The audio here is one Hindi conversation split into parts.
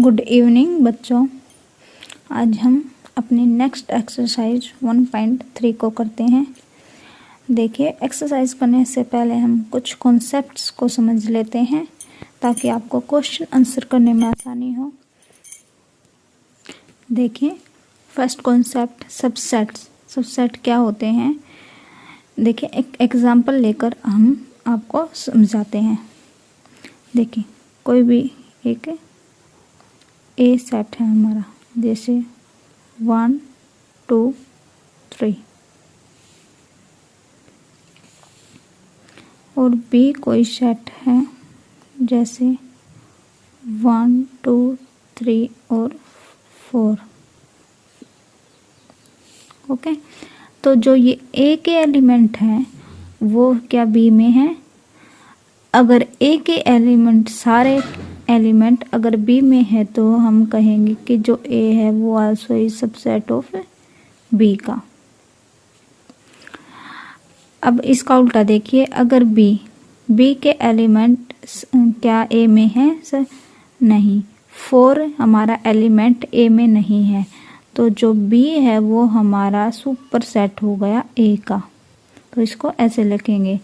गुड इवनिंग बच्चों। आज हम अपनी नेक्स्ट एक्सरसाइज 1.3 को करते हैं। देखिए, एक्सरसाइज करने से पहले हम कुछ कॉन्सेप्ट्स को समझ लेते हैं ताकि आपको क्वेश्चन आंसर करने में आसानी हो। देखिए, फर्स्ट कॉन्सेप्ट सबसेट्स। सबसेट क्या होते हैं? देखिए, एक एग्जांपल लेकर हम आपको समझाते हैं। देखिए, कोई भी एक ए सेट है हमारा, जैसे 1 2 3, और बी कोई सेट है जैसे 1 2 3 और 4। ओके, तो जो ये ए के एलिमेंट हैं वो क्या बी में है? अगर ए के एलिमेंट सारे एलिमेंट अगर बी में है तो हम कहेंगे कि जो ए है वो also is subset of B का। अब इसका उल्टा देखिए, अगर बी के एलिमेंट क्या ए में है? सर नहीं, 4 हमारा एलिमेंट ए में नहीं है, तो जो बी है वो हमारा सुपर सेट हो गया ए का। तो इसको ऐसे लिखेंगे,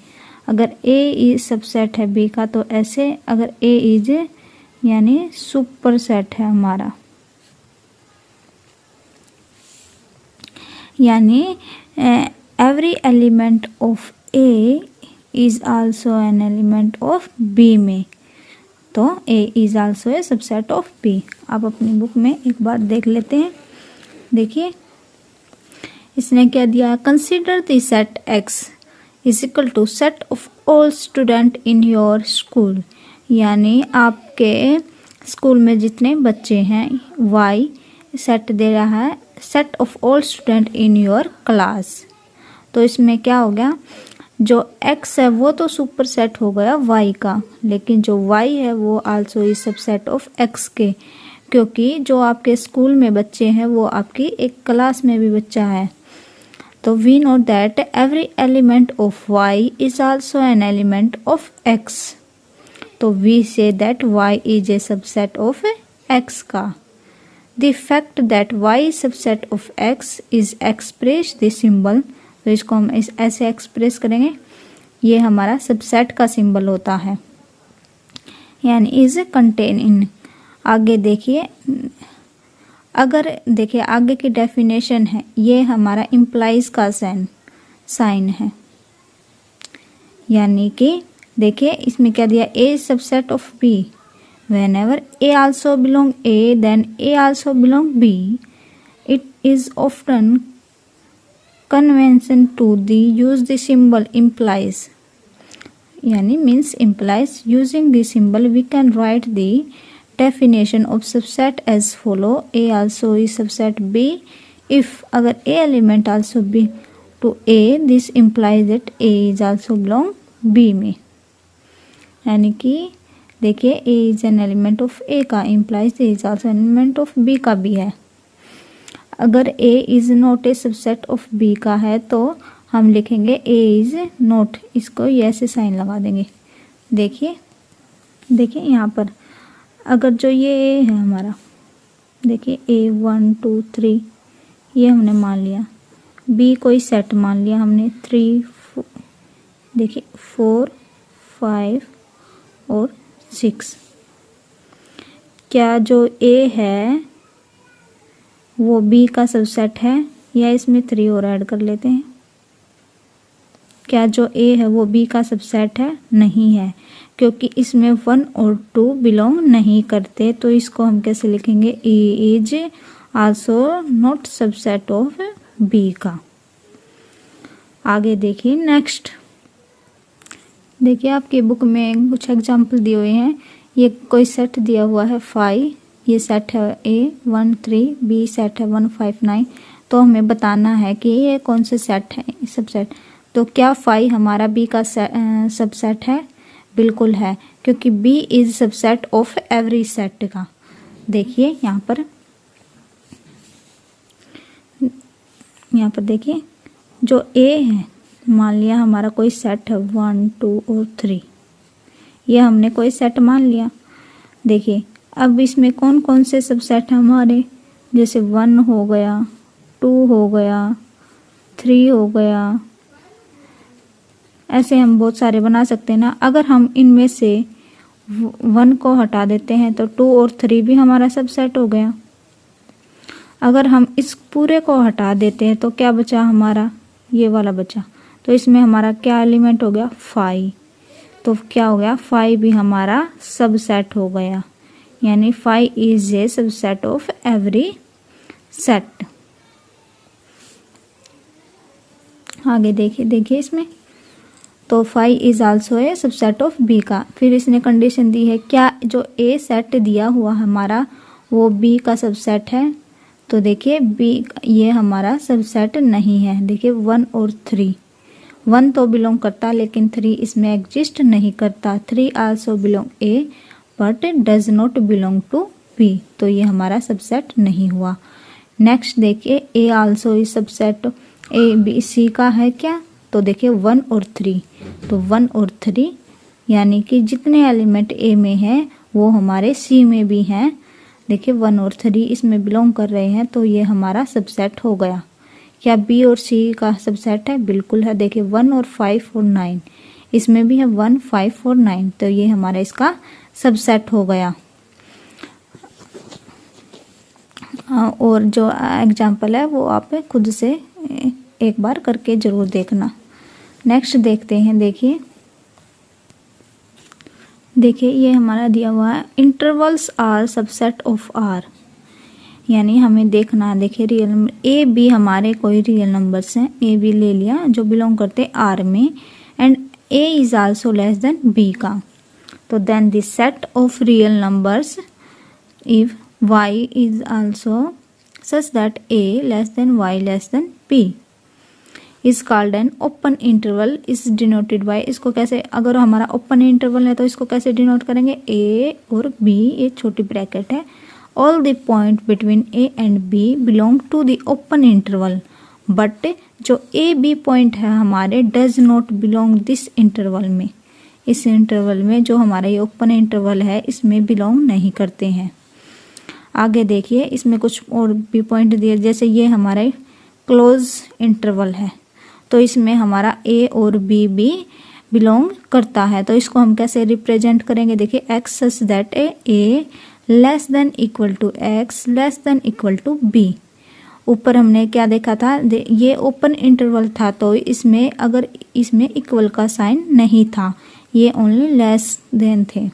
अगर ए इज सबसेट है बी का तो ऐसे, अगर ए इज यानी सुपर सेट है हमारा, यानी every element of A is also an element of B में, तो A is also A subset of B. आप अपनी बुक में एक बार देख लेते हैं। देखिए, इसने क्या दिया? Consider the set X is equal to set of all student in your school, यानी आपके स्कूल में जितने बच्चे हैं, वाई सेट दे रहा है set of all student in your class. तो इसमें क्या हो गया? जो एक्स है वो तो सुपर सेट हो गया वाई का, लेकिन जो वाई है वो also is subset of x के, क्योंकि जो आपके स्कूल में बच्चे हैं वो आपकी एक क्लास में भी बच्चा है। तो we know that every element of Y is also an element of X, तो we say that y is a subset of x का। The fact that y is subset of x is expressed the symbol, तो इसको हम ऐसे एक्सप्रेस करेंगे, ये हमारा सबसेट का सिंबल होता है, यानी इज कंटेन इन। आगे देखिए, अगर देखिए आगे की डेफिनेशन है, ये हमारा इम्प्लाइज का साइन है, यानी कि देखिए इसमें क्या दिया? A subset of B, whenever A also belong A then A also belong B. It is often convention to the use the symbol implies, यानी means implies. Using the symbol we can write the definition of subset as follow, A also is subset B if अगर A element also B to A, this implies that A is also belong B में, यानी कि देखिए ए is an element of A का implies A is also element of B का भी है। अगर A is not a subset of B का है तो हम लिखेंगे ए इज नॉट, इसको ये ऐसे साइन लगा देंगे। देखिए यहाँ पर अगर जो ये ए है हमारा, देखिए ए 1 2 3 ये हमने मान लिया, बी कोई सेट मान लिया हमने 3 4, देखिए 4 5 और 6। क्या जो ए है वो बी का सबसेट है, या इसमें 3 और ऐड कर लेते हैं? क्या जो ए है वो बी का सबसेट है? नहीं है, क्योंकि इसमें 1 और 2 बिलोंग नहीं करते, तो इसको हम कैसे लिखेंगे? A is also not subset of B का। आगे देखिए नेक्स्ट, देखिए आपकी बुक में कुछ एग्जाम्पल दिए हुए हैं। ये कोई सेट दिया हुआ है 5, ये सेट है ए 1 3, बी सेट है 1 5 9, तो हमें बताना है कि ये कौन से सेट है सबसेट। तो क्या 5 हमारा बी का सबसेट है? बिल्कुल है, क्योंकि B is subset of every set का। देखिए यहाँ पर देखिए, जो ए है मान लिया हमारा कोई सेट है 1 2 और 3, ये हमने कोई सेट मान लिया। देखिए अब इसमें कौन कौन से सबसेट हैं हमारे, जैसे 1 हो गया, 2 हो गया, 3 हो गया, ऐसे हम बहुत सारे बना सकते हैं ना। अगर हम इनमें से 1 को हटा देते हैं तो 2 और 3 भी हमारा सबसेट हो गया। अगर हम इस पूरे को हटा देते हैं तो क्या बचा हमारा, ये वाला बचा, तो इसमें हमारा क्या एलिमेंट हो गया, 5। तो क्या हो गया, 5 भी हमारा सबसेट हो गया, यानी 5 is a subset of every set. आगे देखिए इसमें, तो 5 is also A subset of B का। फिर इसने कंडीशन दी है, क्या जो ए सेट दिया हुआ हमारा वो बी का सबसेट है। तो देखिए बी ये हमारा सबसेट नहीं है। देखिए 1 और 3, 1 तो बिलोंग करता लेकिन 3 इसमें एग्जिस्ट नहीं करता। 3 also belong A but does not belong to B, तो ये हमारा सबसेट नहीं हुआ। नेक्स्ट देखिए A also is subset, A B C का है क्या, तो देखिए 1 और 3, तो 1 और 3 यानी कि जितने एलिमेंट ए में हैं वो हमारे सी में भी हैं। देखिए 1 और 3 इसमें बिलोंग कर रहे हैं, तो ये हमारा सबसेट हो गया। क्या बी और सी का सबसेट है, बिल्कुल है। देखिए 1 और 5 और 9 इसमें भी है 1, 5 और 9, तो ये हमारा इसका सबसेट हो गया। और जो एग्जाम्पल है वो आप खुद से एक बार करके जरूर देखना। नेक्स्ट देखते हैं, देखिए ये हमारा दिया हुआ है, intervals are subset of R, यानी हमें देखना है। देखिए रियल नंबर ए बी हमारे कोई रियल नंबर्स हैं, ए बी ले लिया जो बिलोंग करते आर में, and A is also less than B का। तो then this set of real numbers if y is also such that a less than y less than b is called an open interval is denoted by, इसको कैसे, अगर हमारा ओपन इंटरवल है तो इसको कैसे डिनोट करेंगे, a और b, ये छोटी ब्रैकेट है, all the point between a and b belong to the open interval but जो a b पॉइंट है हमारे does not belong this interval में, इस इंटरवल में जो हमारा ये ओपन इंटरवल है इसमें बिलोंग नहीं करते हैं। आगे देखिए इसमें कुछ और भी पॉइंट दिए, जैसे ये हमारा क्लोज इंटरवल है तो इसमें हमारा ए और बी भी बिलोंग करता है, तो इसको हम कैसे रिप्रेजेंट करेंगे। देखिए X such that A less than equal to X less than equal to B. ऊपर हमने क्या देखा था, ये ओपन इंटरवल था तो इसमें अगर इसमें इक्वल का साइन नहीं था, ये ओनली लेस देन थे,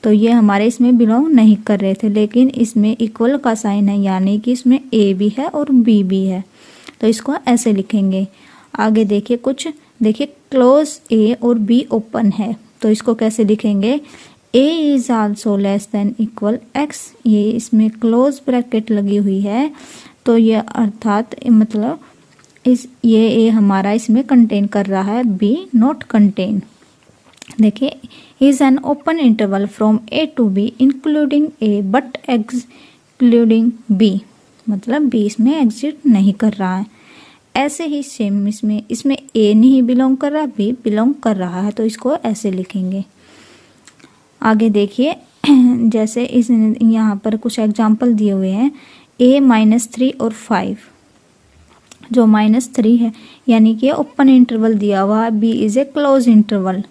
तो ये हमारे इसमें बिलोंग नहीं कर रहे थे, लेकिन इसमें इक्वल का साइन है यानी कि इसमें ए भी है और बी भी है, तो इसको ऐसे लिखेंगे। आगे देखिए कुछ, देखिए क्लोज ए और बी ओपन है तो इसको कैसे लिखेंगे, A is also less than equal X, ये इसमें क्लोज ब्रैकेट लगी हुई है तो ये अर्थात मतलब ये ए हमारा इसमें कंटेन कर रहा है, बी नॉट कंटेन। देखिए is an open interval from a to b including a but excluding b, मतलब b इसमें एग्जिस्ट नहीं कर रहा है। ऐसे ही सेम इसमें a नहीं बिलोंग कर रहा, b बिलोंग कर रहा है, तो इसको ऐसे लिखेंगे। आगे देखिए जैसे इस यहाँ पर कुछ एग्जाम्पल दिए हुए हैं, a -3 और 5, जो -3 है यानी कि ओपन इंटरवल दिया हुआ, b is a close interval,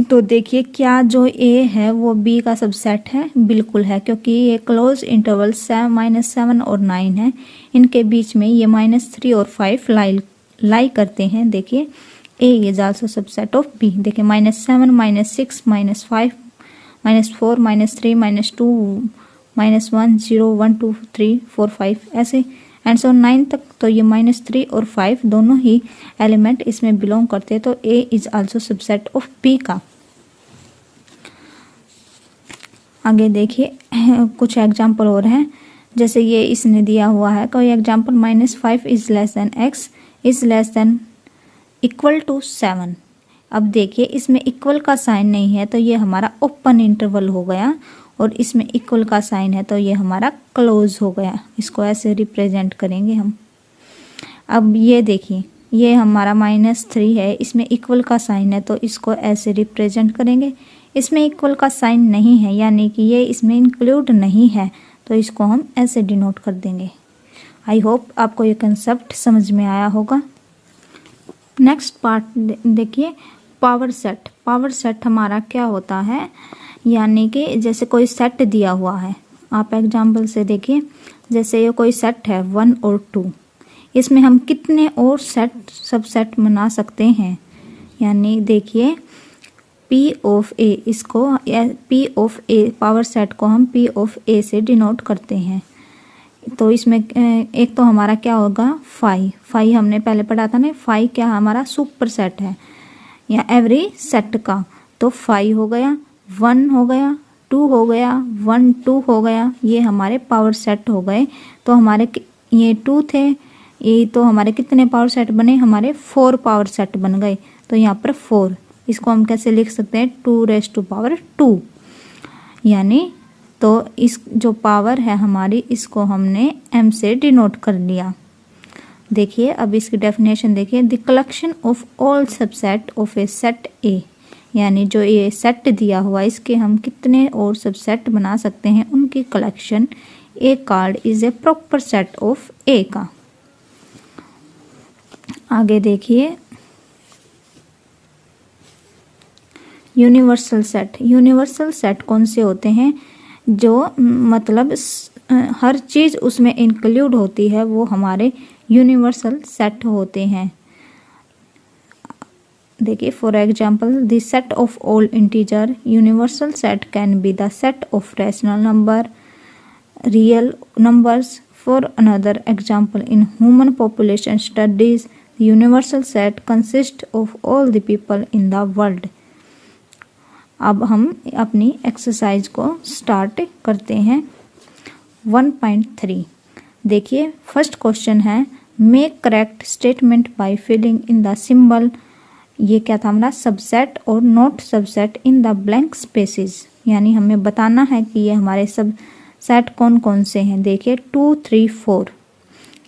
तो देखिए क्या जो a है वो b का सबसेट है, बिल्कुल है, क्योंकि ये क्लोज इंटरवल -7 और 9 है, इनके बीच में ये -3 और 5 लाई करते हैं। देखिए a is also subset of b। देखिए -7 -6 -5 -4 -3 -2 -1 0 1 2 3 4 5 ऐसे एंड सो 9 तक, तो ये -3 और 5 दोनों ही एलिमेंट इसमें बिलोंग करते हैं, तो a is also subset of b का। आगे देखिए कुछ एग्जाम्पल और हैं, जैसे ये इसने दिया हुआ है कोई example, -5 is less than X is less than equal to 7। अब देखिए इसमें इक्वल का साइन नहीं है तो ये हमारा ओपन इंटरवल हो गया, और इसमें इक्वल का साइन है तो ये हमारा क्लोज हो गया, इसको ऐसे रिप्रेजेंट करेंगे हम। अब ये देखिए ये हमारा -3 है, इसमें इक्वल का साइन है तो इसको ऐसे रिप्रेजेंट करेंगे, इसमें इक्वल का साइन नहीं है, यानी कि ये इसमें इंक्लूड नहीं है, तो इसको हम ऐसे डिनोट कर देंगे। आई होप आपको ये कंसेप्ट समझ में आया होगा। नेक्स्ट पार्ट देखिए, पावर सेट। पावर सेट हमारा क्या होता है, यानी कि जैसे कोई सेट दिया हुआ है, आप एग्जाम्पल से देखिए, जैसे ये कोई सेट है 1 और 2, इसमें हम कितने और सबसेट बना सकते हैं। यानी देखिए P ऑफ A, इसको P of A power set को हम P ऑफ A से डिनोट करते हैं। तो इसमें एक तो हमारा क्या होगा, फाई हमने पहले पढ़ा था ना, फाई क्या हमारा सुपर सेट है या एवरी सेट का, तो 5 हो गया, 1 हो गया, 2 हो गया, 1 2 हो गया, ये हमारे पावर सेट हो गए। तो हमारे ये 2 थे, ये तो हमारे कितने पावर सेट बने, हमारे 4 पावर सेट बन गए। तो यहाँ पर 4, इसको हम कैसे लिख सकते हैं, 2⁻², यानी तो इस जो पावर है हमारी, इसको हमने m से डिनोट कर लिया। देखिए अब इसकी डेफिनेशन देखिए, the collection of all subset of A set ए, यानी जो ये सेट दिया हुआ इसके हम कितने और सबसेट बना सकते हैं, उनकी collection A card is a proper set of A का। आगे देखिए यूनिवर्सल सेट। यूनिवर्सल सेट कौन से होते हैं, जो मतलब हर चीज़ उसमें इंक्लूड होती है, वो हमारे यूनिवर्सल सेट होते हैं। देखिए for example, the set of all integer. Universal set can be the set of rational number, real numbers. For another example, in human population studies the universal set consist of all the people in the world. अब हम अपनी एक्सरसाइज को स्टार्ट करते हैं। 1.3 देखिए, फर्स्ट क्वेश्चन है, make correct statement by filling in the symbol. ये क्या था हमारा, सबसेट और not subset in the blank spaces, यानी हमें बताना है कि ये हमारे सब सेट कौन कौन से हैं। देखिए 2 3 4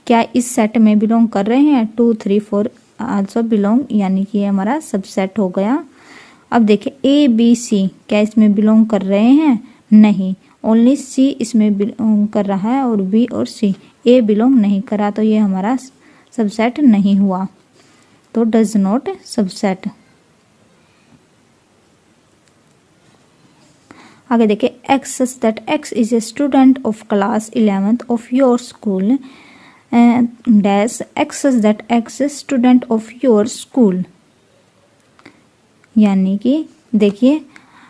क्या इस सेट में बिलोंग कर रहे हैं, 2 3 4 आल्सो बिलोंग, यानी कि ये हमारा सबसेट हो गया। अब देखिए ए बी सी क्या इसमें बिलोंग कर रहे हैं, नहीं, ओनली सी इसमें बिलोंग कर रहा है और बी और सी, ए बिलोंग नहीं करा, तो ये हमारा सबसेट नहीं हुआ, तो डज नॉट सबसेट। आगे देखिए, access that X is a student of class 11th of your school, dash access that X is student of your school. यानी कि देखिए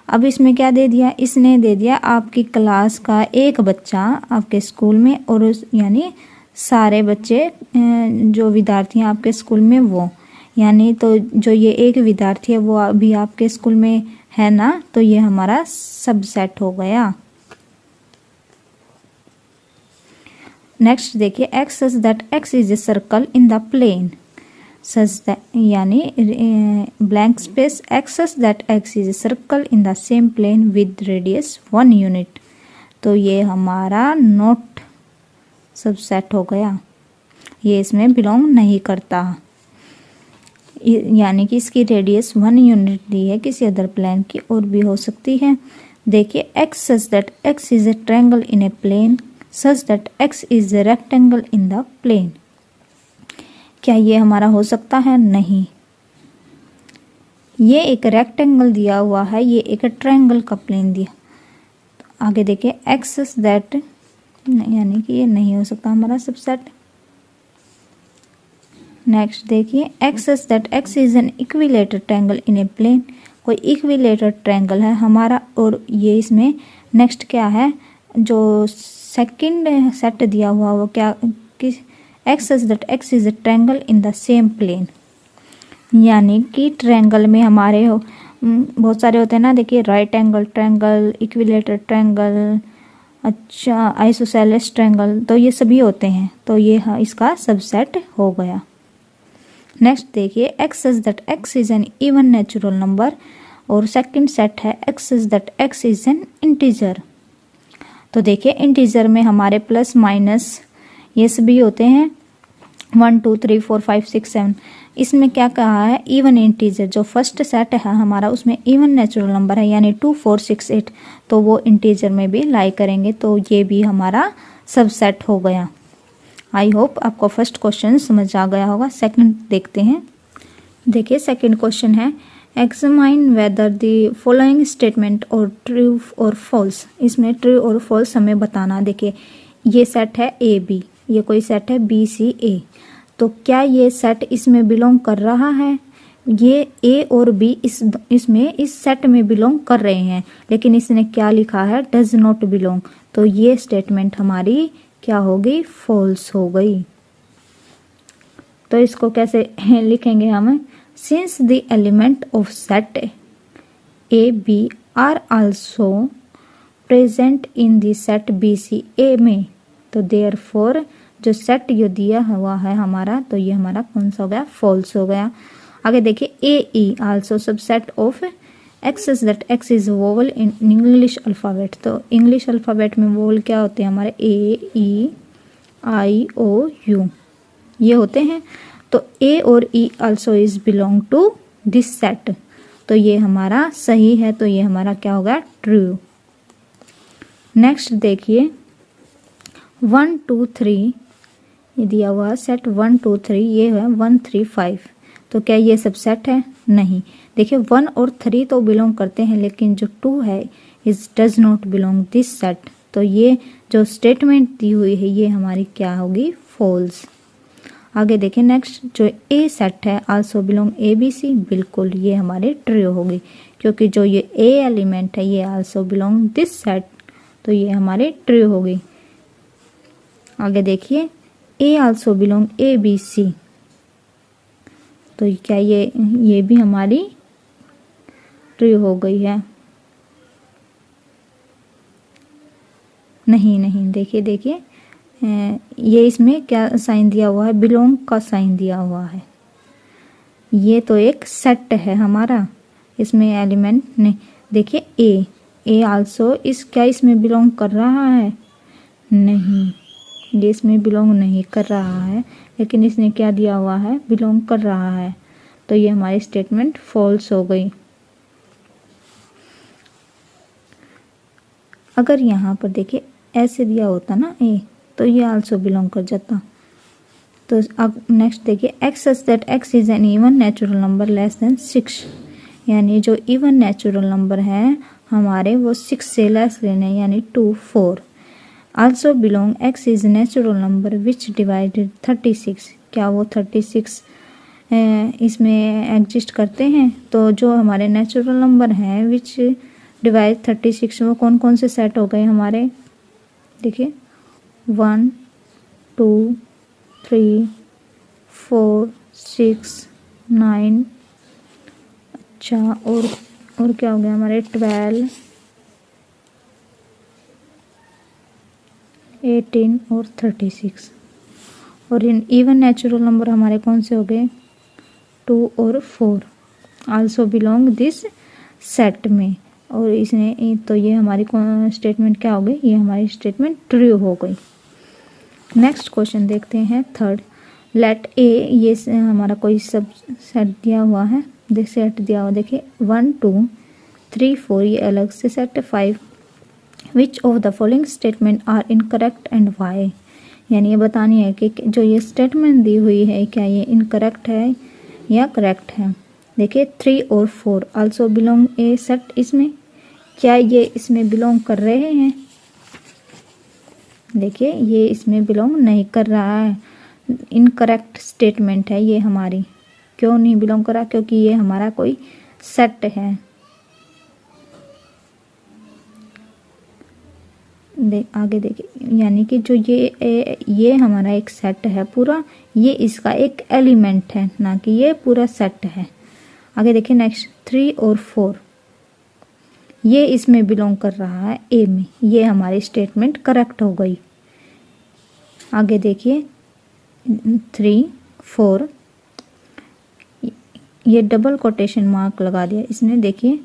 अब इसमें क्या दे दिया, इसने दे दिया आपकी क्लास का एक बच्चा आपके स्कूल में, और यानी सारे बच्चे जो विद्यार्थी हैं आपके स्कूल में वो, यानी तो जो ये एक विद्यार्थी है वो अभी आपके स्कूल में है ना, तो ये हमारा सबसेट हो गया। नेक्स्ट देखिए, X such that X is a circle in the plane, such that यानी blank space, X such that X is a circle in the same plane with radius 1 unit, तो ये हमारा नॉट सबसेट हो गया, ये इसमें बिलोंग नहीं करता, यानी कि इसकी रेडियस 1 यूनिट दी है किसी अदर प्लेन की, और भी हो सकती है। देखिए, X such that X is a triangle in a plane, such that X is a rectangle in the plane, क्या ये हमारा हो सकता है? नहीं, ये एक रेक्टेंगल दिया हुआ है, ये एक ट्रायंगल का प्लेन दिया। आगे देखिए, एक्स सच दैट, यानी कि ये नहीं हो सकता हमारा सबसेट। नेक्स्ट देखिए, X such that X is an equilateral triangle in a plane, कोई इक्विलेटरल ट्रायंगल है हमारा, और ये इसमें नेक्स्ट क्या है, जो सेकंड सेट दिया हुआ वो क्या, किस, X such that X is a triangle in the same plane, यानी कि ट्रायंगल में हमारे बहुत सारे होते हैं ना, देखिए right angle triangle, equilateral triangle, अच्छा आइसोसेलेस ट्रायंगल, तो ये सभी होते हैं, तो ये इसका सबसेट हो गया। नेक्स्ट देखिए, X such that X is N even natural number, और सेकंड सेट है x such that X is N integer, तो देखिए इंटीजर में हमारे प्लस माइनस ये सभी होते हैं, 1 2 3 4 5 6 7, इसमें क्या कहा है, इवन इंटीजर, जो फर्स्ट सेट है हमारा उसमें इवन नेचुरल नंबर है यानी 2 4 6 8, तो वो इंटीजर में भी लाई करेंगे, तो ये भी हमारा सबसेट हो गया। आई होप आपको फर्स्ट क्वेश्चन समझ आ गया होगा। सेकंड देखते हैं। देखिए सेकंड क्वेश्चन है, examine whether the following statement और ट्रू और फॉल्स। इसमें ट्रू और फॉल्स हमें बताना। देखिए ये सेट है ए बी, ये कोई सेट है बी सी ए, तो क्या ये सेट इसमें बिलोंग कर रहा है? ये ए और बी इसमें इस सेट में बिलोंग कर रहे हैं, लेकिन इसने क्या लिखा है, डज नॉट बिलोंग, तो ये स्टेटमेंट हमारी क्या हो गई, फॉल्स हो गई। तो इसको कैसे लिखेंगे हम, since the element of set A B are also present in the set B C A में, तो देयरफॉर जो सेट ये दिया हुआ है हमारा, तो ये हमारा कौन सा हो गया, फॉल्स हो गया। आगे देखिए, A E also subset of X is that X is vowel in English alphabet. तो इंग्लिश अल्फ़ाबेट में वोवल क्या होते हैं हमारे, ए ई आई ओ यू, ये होते हैं। तो ए और E also is belong to this set, तो ये हमारा सही है, तो ये हमारा क्या होगा, ट्रू। नेक्स्ट देखिए 1 2 3, ये दिया हुआ सेट 1 2 3, ये है 1 3 5, तो क्या ये सब सेट है, नहीं। देखिए 1 और 3 तो बिलोंग करते हैं, लेकिन जो 2 है is does not belong this set, तो ये जो स्टेटमेंट दी हुई है ये हमारी क्या होगी, फॉल्स। आगे देखिए नेक्स्ट, जो ए सेट है also belong A B C, बिल्कुल ये हमारे ट्रू होगी, क्योंकि जो ये ए एलिमेंट है ये आल्सो बिलोंग दिस सेट, तो ये हमारे ट्रू होगी। आगे देखिए, A also belong A B C, तो क्या ये भी हमारी ट्रू हो गई है, नहीं। देखिए ये इसमें क्या साइन दिया हुआ है, बिलोंग का साइन दिया हुआ है। ये तो एक सेट है हमारा, इसमें एलिमेंट नहीं। देखिए ए आल्सो इस क्या इसमें बिलोंग कर रहा है, नहीं, ये इसमें बिलोंग नहीं कर रहा है, लेकिन इसने क्या दिया हुआ है, बिलोंग कर रहा है, तो ये हमारी स्टेटमेंट फॉल्स हो गई। अगर यहाँ पर देखिए ऐसे दिया होता ना ए, तो ये आल्सो बिलोंग कर जाता। तो अब नेक्स्ट देखिए, X such that X is N even natural number less than 6, यानी जो इवन नेचुरल नंबर है हमारे वो 6 से लेस लेने, यानी 2 4। Also belong x is natural number which divided 36, क्या वो 36 इसमें एग्जिस्ट करते हैं? तो जो हमारे नेचुरल नंबर हैं विच डिवाइड 36, वो कौन कौन से सेट हो गए हमारे, देखिए 1 2 3 4 6 9, अच्छा और क्या हो गया हमारे 12 18 और 36। और इन इवन नेचुरल नंबर हमारे कौन से हो गए, 2 और 4, आल्सो बिलोंग दिस सेट में, और इसने तो ये हमारी स्टेटमेंट क्या हो गई, ये हमारी स्टेटमेंट ट्रू हो गई। नेक्स्ट क्वेश्चन देखते हैं थर्ड, लेट ए, ये हमारा कोई सब सेट दिया हुआ है, सेट दिया हुआ, देखिए 1 2 3 4, ये अलग से set 5, which of the following statement are incorrect and why, यानी ये बतानी है कि जो ये स्टेटमेंट दी हुई है क्या ये इनकरेक्ट है या करेक्ट है। देखिए 3 और 4 आल्सो बिलोंग ए सेट, इसमें क्या ये इसमें बिलोंग कर रहे हैं, देखिए ये इसमें बिलोंग नहीं कर रहा है, इनकरेक्ट स्टेटमेंट है ये हमारी। क्यों नहीं बिलोंग कर रहा, क्योंकि ये हमारा कोई सेट है। आगे देखिए, यानी कि जो ये हमारा एक सेट है पूरा, ये इसका एक एलिमेंट है, ना कि ये पूरा सेट है। आगे देखिए नेक्स्ट 3 और 4, ये इसमें बिलोंग कर रहा है ए में, ये हमारी स्टेटमेंट करेक्ट हो गई। आगे देखिए 3 4, ये डबल कोटेशन मार्क लगा दिया इसने, देखिए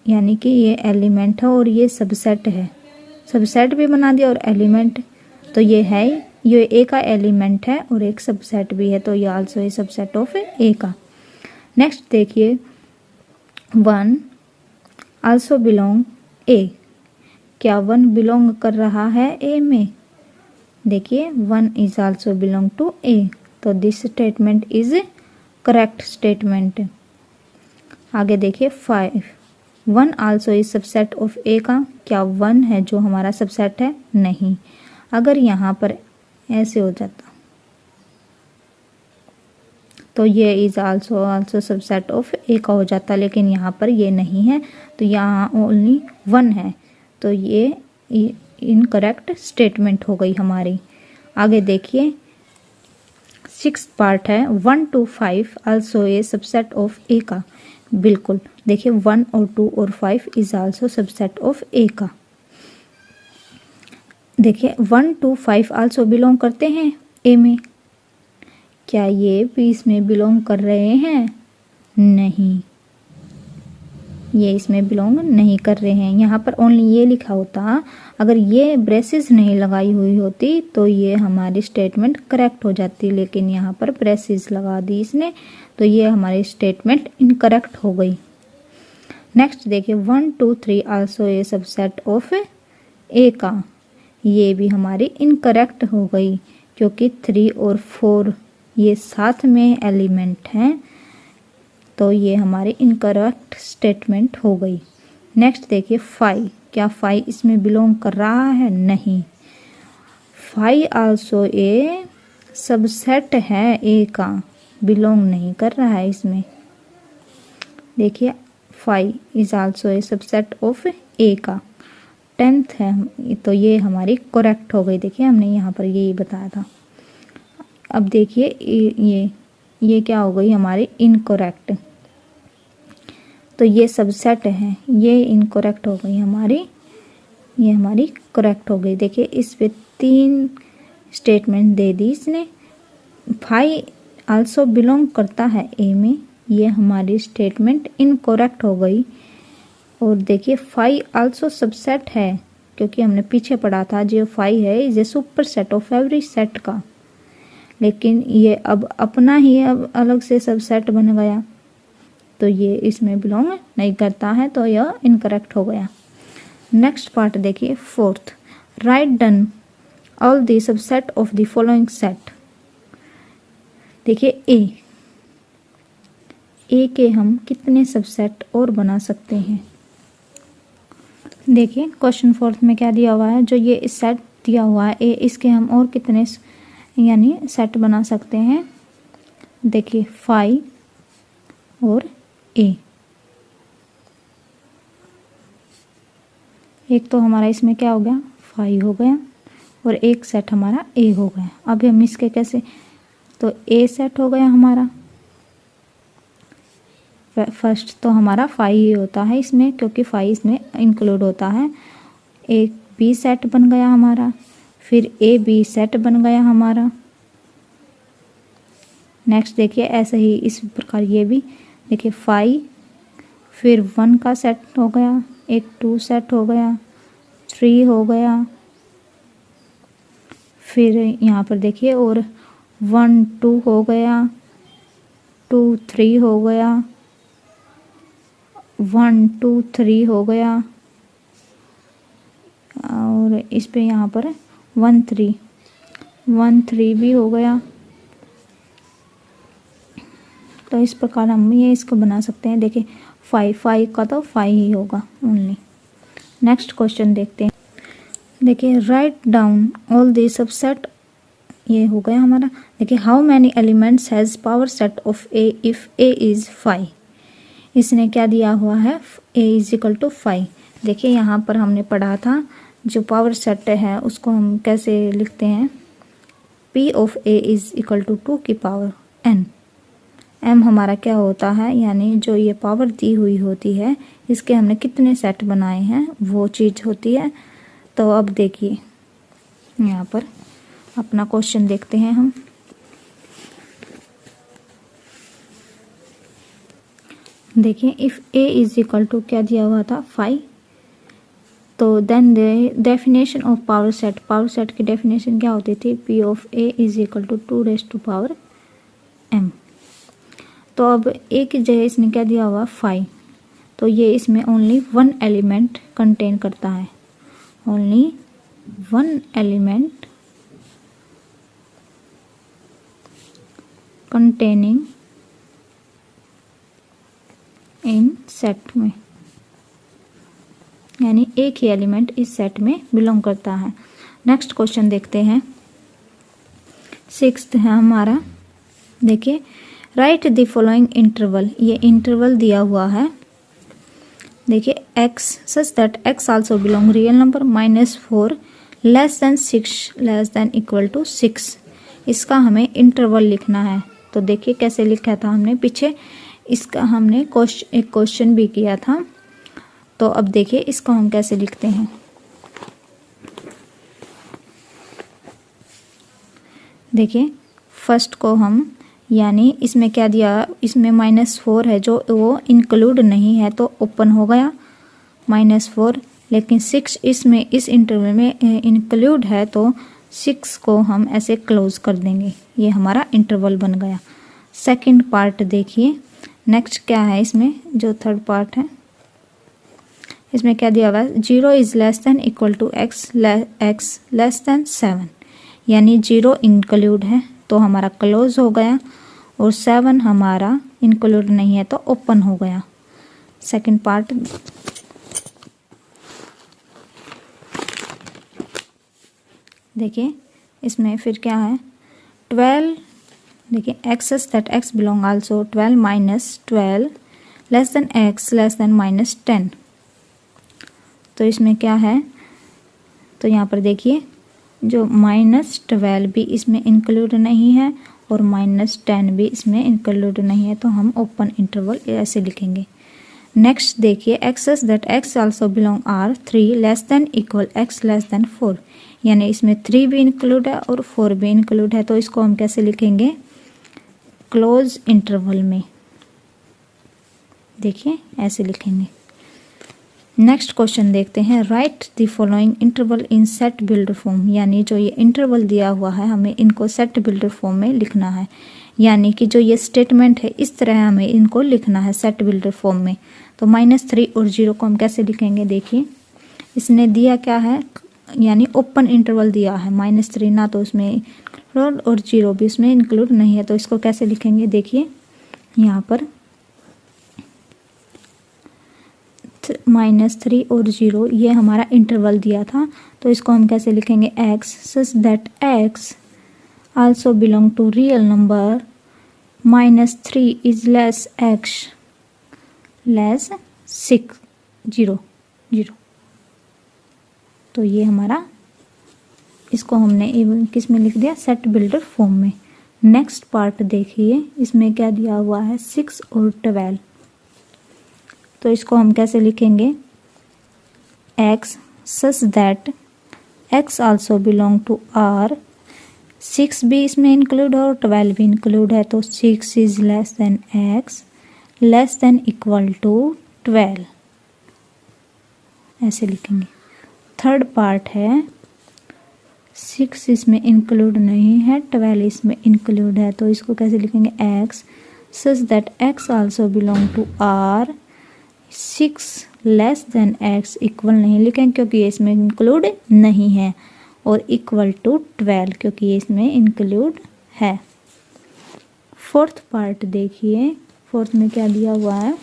यानी कि ये एलिमेंट है और ये सबसेट है, सबसेट भी बना दिया और एलिमेंट, तो ये है ये ए का एलिमेंट है और एक सबसेट भी है, तो ये also a subset of A का। नेक्स्ट देखिए 1 आल्सो बिलोंग ए, क्या 1 बिलोंग कर रहा है ए में? देखिए 1 इज आल्सो बिलोंग टू ए, तो this statement is correct statement. आगे देखिए 5 1 also is subset of A का, क्या 1 है जो हमारा सबसेट है? नहीं। अगर यहाँ पर ऐसे हो जाता तो ये is also subset of A का हो जाता, लेकिन यहाँ पर ये नहीं है, तो यहाँ ओनली 1 है, तो ये इनकरेक्ट स्टेटमेंट हो गई हमारी। आगे देखिए 6th पार्ट है 1 to 5 also A subset of A का। बिल्कुल, देखिए 1 और 2 और 5 is also subset of A का। देखिए 1 to 5 आल्सो बिलोंग करते हैं ए में, क्या ये भी इसमें बिलोंग कर रहे हैं? नहीं, ये इसमें बिलोंग नहीं कर रहे हैं। यहाँ पर ओनली ये लिखा होता, अगर ये ब्रेसेस नहीं लगाई हुई होती तो ये हमारी स्टेटमेंट करेक्ट हो जाती, लेकिन यहाँ पर ब्रेसेस लगा दी इसने, तो ये हमारी स्टेटमेंट इनकरेक्ट हो गई। नेक्स्ट देखिए 1 2 3 also a subset of A का, ये भी हमारी इनकरेक्ट हो गई, क्योंकि 3 और 4 ये साथ में एलिमेंट हैं, तो ये हमारी इनकरेक्ट स्टेटमेंट हो गई। नेक्स्ट देखिए 5, क्या 5 इसमें बिलोंग कर रहा है? नहीं। 5 आल्सो ए सबसेट है ए का, बिलोंग नहीं कर रहा है इसमें। देखिए 5 is also A subset of A का। 10th है, तो ये हमारी करेक्ट हो गई। देखिए हमने यहाँ पर यही बताया था। अब देखिए ये क्या हो गई हमारी इनकरेक्ट, तो ये सबसेट है, ये इनकरेक्ट हो गई हमारी, ये हमारी करेक्ट हो गई। देखिए इस पे 3 स्टेटमेंट दे दी इसने। 5 आल्सो बिलोंग करता है ए में, ये हमारी स्टेटमेंट इनकरेक्ट हो गई। और देखिए 5 आल्सो सबसेट है, क्योंकि हमने पीछे पढ़ा था जो 5 है is a super set of every set का, लेकिन ये अब अपना ही अब अलग से सबसेट बन गया, तो ये इसमें बिलोंग नहीं करता है, तो यह इनकरेक्ट हो गया। नेक्स्ट पार्ट देखिए 4th right done all the subset of the following set. देखिए ए के हम कितने सबसेट और बना सकते हैं? देखिए क्वेश्चन 4th में क्या दिया हुआ है, जो ये सेट दिया हुआ है ए, इसके हम और कितने यानी सेट बना सकते हैं? देखिए 5 और ए, एक तो हमारा इसमें क्या हो गया 5 हो गया, और एक सेट हमारा ए हो गया। अब हम इसके कैसे, तो ए सेट हो गया हमारा, फर्स्ट तो हमारा 5 ही होता है इसमें, क्योंकि 5 इसमें इंक्लूड होता है। एक बी सेट बन गया हमारा, फिर ए बी सेट बन गया हमारा। नेक्स्ट देखिए ऐसे ही इस प्रकार ये भी देखिए 5, फिर 1 का सेट हो गया, एक 2 सेट हो गया, 3 हो गया, फिर यहाँ पर देखिए और 1 2 हो गया, 2 3 हो गया, 1 2 3 हो गया, और इस पे यहाँ पर 1 3 भी हो गया। तो इस प्रकार हम ये इसको बना सकते हैं। देखिए 5 का तो 5 ही होगा ओनली। नेक्स्ट क्वेश्चन देखते हैं। देखिए write down all the subset, ये हो गया हमारा। देखिए how many elements has power set of A if A is 5। इसने क्या दिया हुआ है, ए इज इक्वल टू 5। देखिए यहाँ पर हमने पढ़ा था जो पावर सेट है उसको हम कैसे लिखते हैं, P of A is equal to 2 की पावर n। m हमारा क्या होता है, यानी जो ये पावर दी हुई होती है इसके हमने कितने सेट बनाए हैं वो चीज़ होती है। तो अब देखिए यहाँ पर अपना क्वेश्चन देखते हैं हम। देखिए if a is equal to क्या दिया हुआ था 5, तो then the definition of power set की डेफिनेशन क्या होती थी, P of A is equal to 2 m। तो अब A की जगह इसने क्या दिया हुआ 5, तो ये इसमें ओनली 1 एलिमेंट कंटेन करता है, ओनली 1 एलिमेंट कंटेनिंग इन सेट में, यानी एक ही एलिमेंट इस सेट में बिलोंग करता है। नेक्स्ट क्वेश्चन देखते हैं, 6th है हमारा। देखिए, राइट द फॉलोइंग इंटरवल, ये इंटरवल दिया हुआ है। देखिए, x such that x also belong real number -4 less than 6 less than equal to 6, इसका हमें इंटरवल लिखना है। तो देखिए कैसे लिखा था हमने पीछे, इसका हमने एक क्वेश्चन भी किया था। तो अब देखिए इसको हम कैसे लिखते हैं। देखिए फर्स्ट को हम, यानी इसमें क्या दिया, इसमें -4 है जो वो इंक्लूड नहीं है तो ओपन हो गया -4, लेकिन 6 इसमें इस इंटरवल में इंक्लूड है तो 6 को हम ऐसे क्लोज कर देंगे, ये हमारा इंटरवल बन गया। सेकंड पार्ट देखिए, नेक्स्ट क्या है इसमें, जो थर्ड पार्ट है इसमें क्या दिया हुआ है, 0 is less than equal to x less than 7, यानी 0 इंक्लूड है तो हमारा क्लोज हो गया, और 7 हमारा इंक्लूड नहीं है तो ओपन हो गया। सेकंड पार्ट देखिए, इसमें फिर क्या है, 12, देखिए access that x belong also 12 minus 12 less than x less than -10, तो इसमें क्या है, तो यहाँ पर देखिए जो -12 भी इसमें इंक्लूड नहीं है और -10 भी इसमें इंक्लूड नहीं है, तो हम ओपन इंटरवल ऐसे लिखेंगे। नेक्स्ट देखिए, access that x also belong R 3 less than equal x less than 4, यानी इसमें 3 भी इंक्लूड है और 4 भी इंक्लूड है, तो इसको हम कैसे लिखेंगे, क्लोज इंटरवल में, देखिए ऐसे लिखेंगे। नेक्स्ट क्वेश्चन देखते हैं, right the following interval in set builder form, यानी जो ये इंटरवल दिया हुआ है हमें इनको सेट बिल्डर फॉर्म में लिखना है, यानी कि जो ये स्टेटमेंट है इस तरह हमें इनको लिखना है सेट बिल्डर फॉर्म में। तो -3 और 0 को हम कैसे लिखेंगे, देखिए इसने दिया क्या है, यानी ओपन इंटरवल दिया है, -3 ना तो उसमें और 0 भी उसमें इंक्लूड नहीं है, तो इसको कैसे लिखेंगे, देखिए यहाँ पर -3 और 0 ये हमारा इंटरवल दिया था, तो इसको हम कैसे लिखेंगे, x such that x also belong to real number -3 is less x less 6 0 0, तो ये हमारा, इसको हमने किस में लिख दिया, सेट बिल्डर फॉर्म में। नेक्स्ट पार्ट देखिए, इसमें क्या दिया हुआ है, 6 और 12, तो इसको हम कैसे लिखेंगे, x such that x also belong to r, 6 भी इसमें इंक्लूड है और 12 भी इंक्लूड है, तो 6 is less than x less than equal to 12, ऐसे लिखेंगे। थर्ड पार्ट है, 6 इसमें इंक्लूड नहीं है, 12 इसमें इंक्लूड है, तो इसको कैसे लिखेंगे, x such that x also belong to r, 6 less than x equal नहीं लिखेंगे क्योंकि ये इसमें इंक्लूड नहीं है, और इक्वल टू 12 क्योंकि ये इसमें इंक्लूड है। फोर्थ पार्ट देखिए, फोर्थ में क्या दिया हुआ है,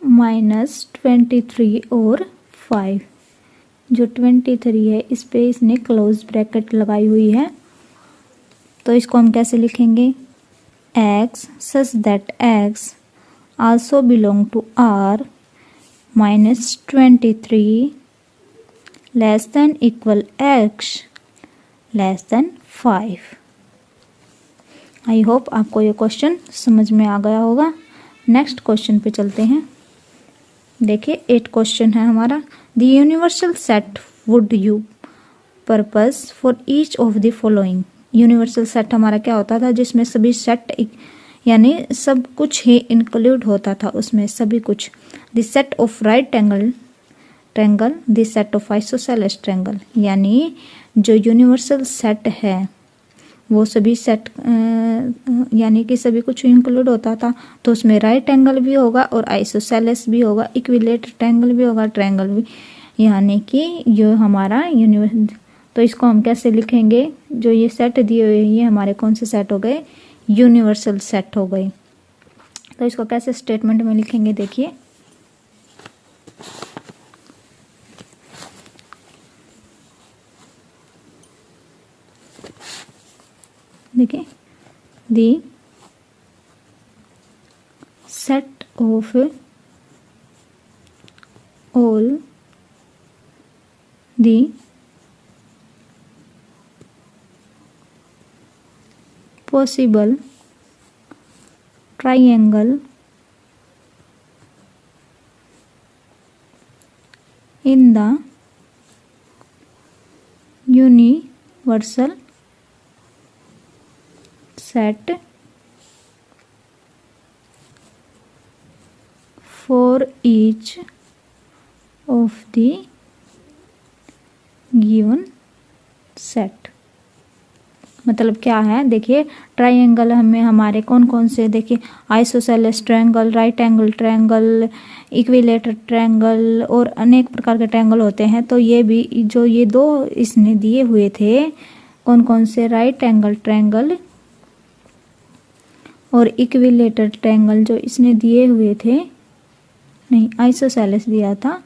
-23 और 5, जो 23 है इस पे इसने क्लोज ब्रैकेट लगाई हुई है, तो इसको हम कैसे लिखेंगे, x such that x also belong to R -23 less than equal x less than 5। I hope आपको ये क्वेश्चन समझ में आ गया होगा। नेक्स्ट क्वेश्चन पे चलते हैं। देखिए 8 क्वेश्चन है हमारा। The universal set would you purpose for each of the following. Universal set हमारा क्या होता था, जिसमें सभी सेट यानी सब कुछ ही इंक्लूड होता था उसमें, सभी कुछ। The set of right angle triangle, the set of isosceles triangle, यानी जो यूनिवर्सल सेट है वो सभी सेट यानी कि सभी कुछ इंक्लूड होता था। तो उसमें राइट एंगल भी होगा और आइसोसेलेस भी होगा, इक्विलेटरल ट्रायंगल भी होगा, ट्रायंगल भी, यानी कि ये हमारा यूनिवर्सल। तो इसको हम कैसे लिखेंगे, जो ये सेट दिए हुए ये हमारे कौन से सेट हो गए, यूनिवर्सल सेट हो गए। तो इसको कैसे स्टेटमेंट में लिखेंगे, देखिए देखिए, the set of all the possible triangle in the universal set for each of the given set। मतलब क्या है, देखिए ट्रायंगल हमें हमारे कौन कौन से, देखिए isosceles triangle, right angle triangle, equilateral triangle और अनेक प्रकार के ट्रायंगल होते हैं। तो ये भी जो ये दो इसने दिए हुए थे, कौन कौन से, राइट एंगल ट्रायंगल और इक्विलेटरल ट्रायंगल जो इसने दिए हुए थे, नहीं आइसोसेलेस दिया था,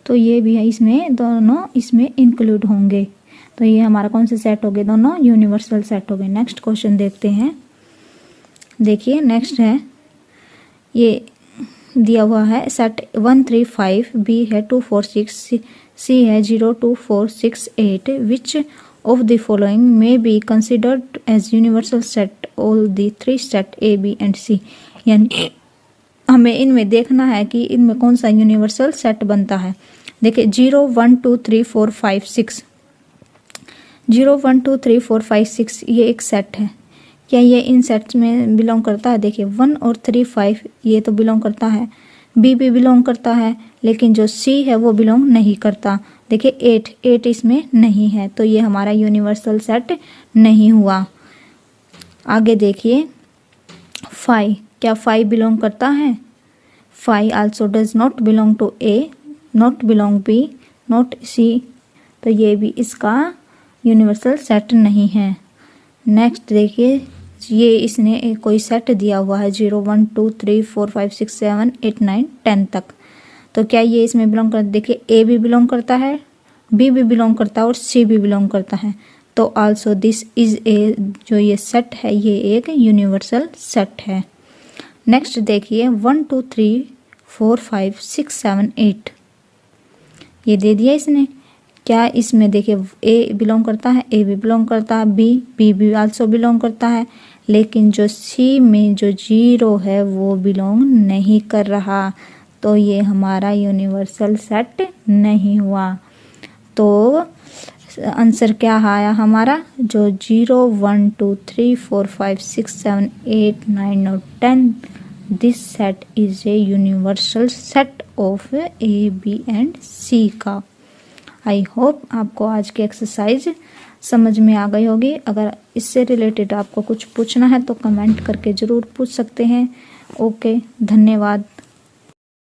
तो ये भी है इसमें, दोनों इसमें इंक्लूड होंगे। तो ये हमारा कौन से सेट हो गए, दोनों यूनिवर्सल सेट हो गए। नेक्स्ट क्वेश्चन देखते हैं। देखिए नेक्स्ट है, ये दिया हुआ है सेट 1 3 5, बी है 2 4 6, सी है 0 2 4 6 8, which of the following may be considered as universal set all the 3 set A B and C. यानी हमें इनमें देखना है कि इनमें कौन सा यूनिवर्सल सेट बनता है। देखिए 0 1 2 3 4 5 6, 0 1 2 3 4 5 6 ये एक सेट है। क्या ये इन सेट्स में बिलोंग करता है? देखिए 1 और 3 5 ये तो बिलोंग करता है, बी भी बिलोंग करता है, लेकिन जो सी है वो बिलोंग नहीं करता। देखिए 8 इसमें नहीं है, तो ये हमारा यूनिवर्सल सेट नहीं हुआ। आगे देखिए 5, क्या 5 बिलोंग करता है? 5 also does not belong to A, not belong B, not C, तो ये भी इसका यूनिवर्सल सेट नहीं है। नेक्स्ट देखिए, ये इसने कोई सेट दिया हुआ है 0 1 2 3 4 5 6 7 8 9 10 तक, तो क्या ये इसमें बिलोंग करता है? देखिए ए भी बिलोंग करता है, बी भी बिलोंग करता है और सी भी बिलोंग करता है, तो आल्सो दिस इज ए, जो ये सेट है ये एक यूनिवर्सल सेट है। नेक्स्ट देखिए 1 2 3 4 5 6 7 8, ये दे दिया इसने। क्या इसमें देखिए ए बिलोंग करता है, ए भी बिलोंग करता है, बी भी आल्सो बिलोंग करता है, लेकिन जो सी में जो 0 है वो बिलोंग नहीं कर रहा, तो ये हमारा यूनिवर्सल सेट नहीं हुआ। तो आंसर क्या आया हमारा, जो 0 1 2 3 4 5 6 7 8 9 और 10, this set is a universal set of A B and C का। आई होप आपको आज की एक्सरसाइज समझ में आ गई होगी। अगर इससे रिलेटेड आपको कुछ पूछना है तो कमेंट करके ज़रूर पूछ सकते हैं। ओके, धन्यवाद।